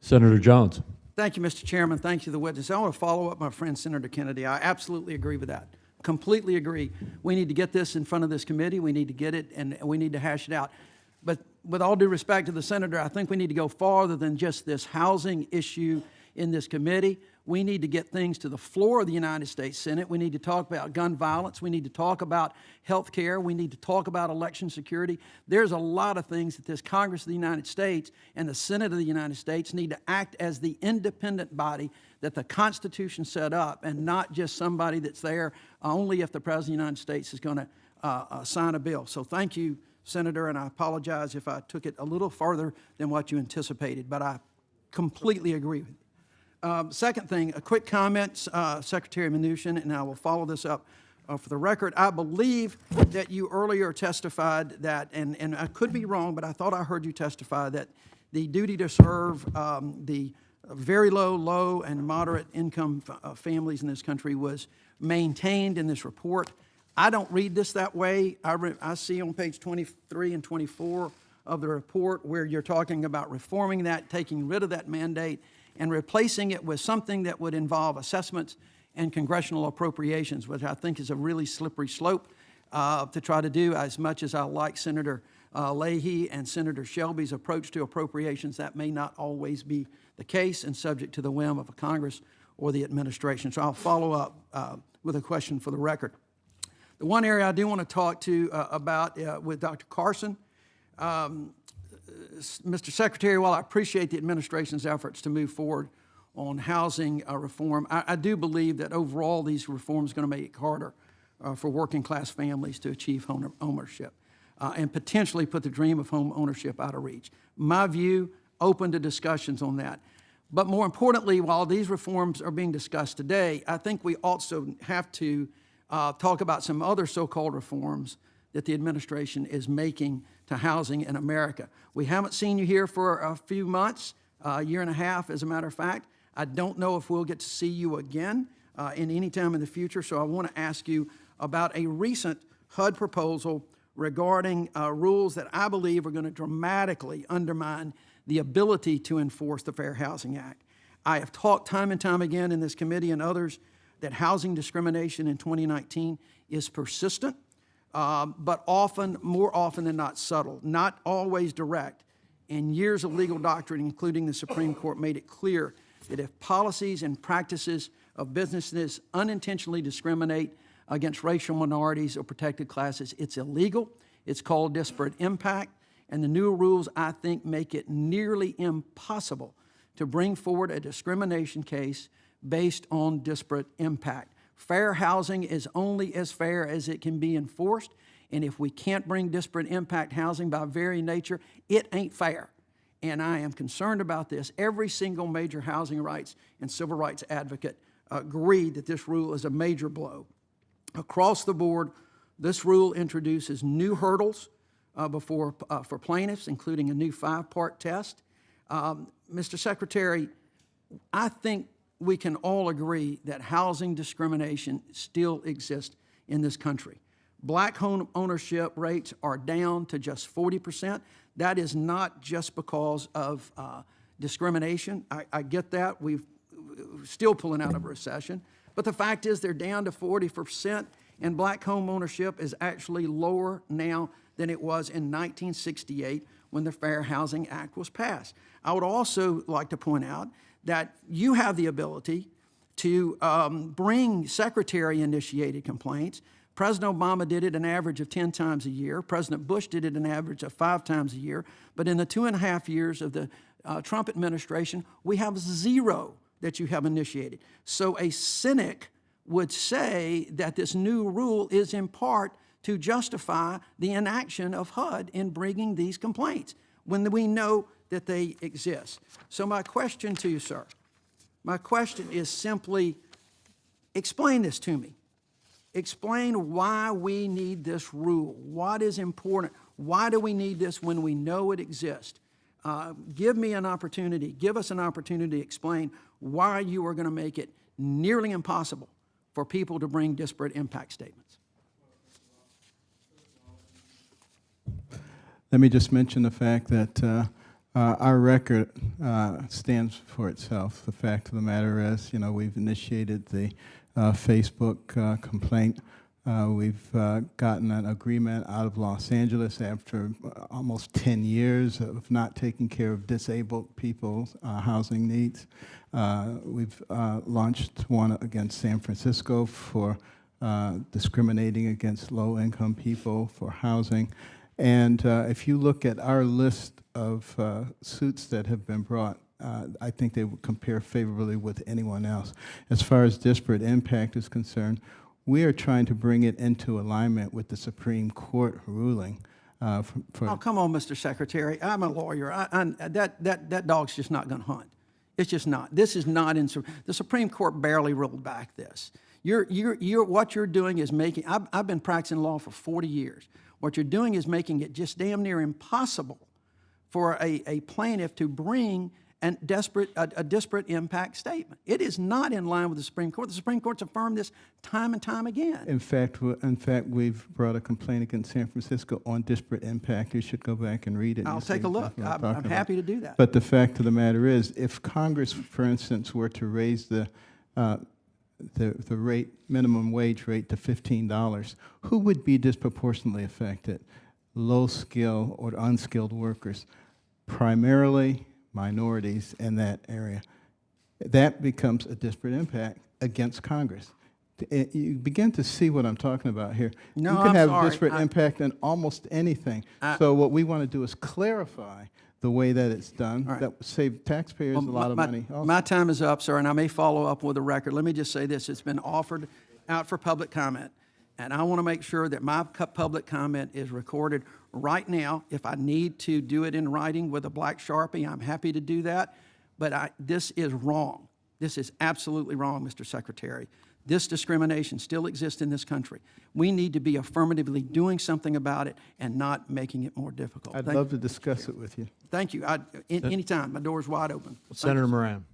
Senator Jones. Thank you, Mr. Chairman. Thank you to the witness. I want to follow up my friend Senator Kennedy. I absolutely agree with that. Completely agree. We need to get this in front of this committee. We need to get it, and we need to hash it out. But with all due respect to the senator, I think we need to go farther than just this housing issue in this committee. We need to get things to the floor of the United States Senate. We need to talk about gun violence. We need to talk about health care. We need to talk about election security. There's a lot of things that this Congress of the United States and the Senate of the United States need to act as the independent body that the Constitution set up, and not just somebody that's there only if the President of the United States is going to sign a bill. So thank you, Senator, and I apologize if I took it a little further than what you anticipated, but I completely agree with you. Second thing, a quick comment, Secretary Mnuchin, and I will follow this up for the record. I believe that you earlier testified that, and I could be wrong, but I thought I heard you testify that the duty to serve the very low, and moderate income families in this country was maintained in this report. I don't read this that way. I see on page 23 and 24 of the report where you're talking about reforming that, taking rid of that mandate, and replacing it with something that would involve assessments and congressional appropriations, which I think is a really slippery slope to try to do. As much as I like Senator Leahy and Senator Shelby's approach to appropriations, that may not always be the case and subject to the whim of a Congress or the administration. So I'll follow up with a question for the record. The one area I do want to talk to about with Dr. Carson, Mr. Secretary, while I appreciate the administration's efforts to move forward on housing reform, I do believe that overall these reforms are going to make it harder for working class families to achieve home ownership and potentially put the dream of home ownership out of reach. My view, open to discussions on that. But more importantly, while these reforms are being discussed today, I think we also have to talk about some other so-called reforms that the administration is making to housing in America. We haven't seen you here for a few months, a year and a half, as a matter of fact. I don't know if we'll get to see you again in any time in the future, so I want to ask you about a recent HUD proposal regarding rules that I believe are going to dramatically undermine the ability to enforce the Fair Housing Act. I have talked time and time again in this committee and others that housing discrimination in 2019 is persistent, but more often than not subtle, not always direct. And years of legal doctrine, including the Supreme Court, made it clear that if policies and practices of businesses unintentionally discriminate against racial minorities or protected classes, it's illegal. It's called disparate impact. And the new rules, I think, make it nearly impossible to bring forward a discrimination case based on disparate impact. Fair housing is only as fair as it can be enforced, and if we can't bring disparate impact housing by very nature, it ain't fair. And I am concerned about this. Every single major housing rights and civil rights advocate agreed that this rule is a major blow. Across the board, this rule introduces new hurdles for plaintiffs, including a new 5-part test. Mr. Secretary, I think we can all agree that housing discrimination still exists in this country. Black home ownership rates are down to just 40%. That is not just because of discrimination. I get that. We're still pulling out of a recession. But the fact is they're down to 40%, and black home ownership is actually lower now than it was in 1968 when the Fair Housing Act was passed. I would also like to point out that you have the ability to bring secretary-initiated complaints. President Obama did it an average of 10 times a year. President Bush did it an average of 5 times a year. But in the 2.5 years of the Trump administration, we have 0 that you have initiated. So a cynic would say that this new rule is in part to justify the inaction of HUD in bringing these complaints when we know that they exist. So my question to you, sir, my question is simply, explain this to me. Explain why we need this rule. What is important? Why do we need this when we know it exists? Give me an opportunity, give us an opportunity to explain why you are going to make it nearly impossible for people to bring disparate impact statements. Let me just mention the fact that Our record stands for itself. The fact of the matter is, you know, we've initiated the Facebook complaint. We've gotten an agreement out of Los Angeles after almost 10 years of not taking care of disabled people's housing needs. We've launched one against San Francisco for discriminating against low-income people for housing. And if you look at our list of suits that have been brought, I think they would compare favorably with anyone else. As far as disparate impact is concerned, we are trying to bring it into alignment with the Supreme Court ruling. Oh, come on, Mr. Secretary. I'm a lawyer. That dog's just not going to hunt. It's just not. This is not in the Supreme Court barely rolled back this. What you're doing is making. I've been practicing law for 40 years. What you're doing is making it just damn near impossible for a plaintiff to bring a disparate impact statement. It is not in line with the Supreme Court. The Supreme Court's affirmed this time and time again. In fact, we've brought a complaint against San Francisco on disparate impact. You should go back and read it. I'll take a look. I'm happy to do that. But the fact of the matter is, if Congress, for instance, were to raise the minimum wage rate to $15, who would be disproportionately affected? Low skill or unskilled workers, primarily minorities in that area. That becomes a disparate impact against Congress. You begin to see what I'm talking about here. No, you can have sorry. disparate impact in almost anything. So what we want to do is clarify the way that it's done. That would save taxpayers a lot of money. My time is up, sir, and I may follow up with a record. Let me just say this. It's been offered out for public comment, and I want to make sure that my public comment is recorded right now. If I need to do it in writing with a black Sharpie, I'm happy to do that. But this is wrong. This is absolutely wrong, Mr. Secretary. This discrimination still exists in this country. We need to be affirmatively doing something about it and not making it more difficult. I'd love to discuss it with you. Thank you. Anytime. My door's wide open. Senator Moran.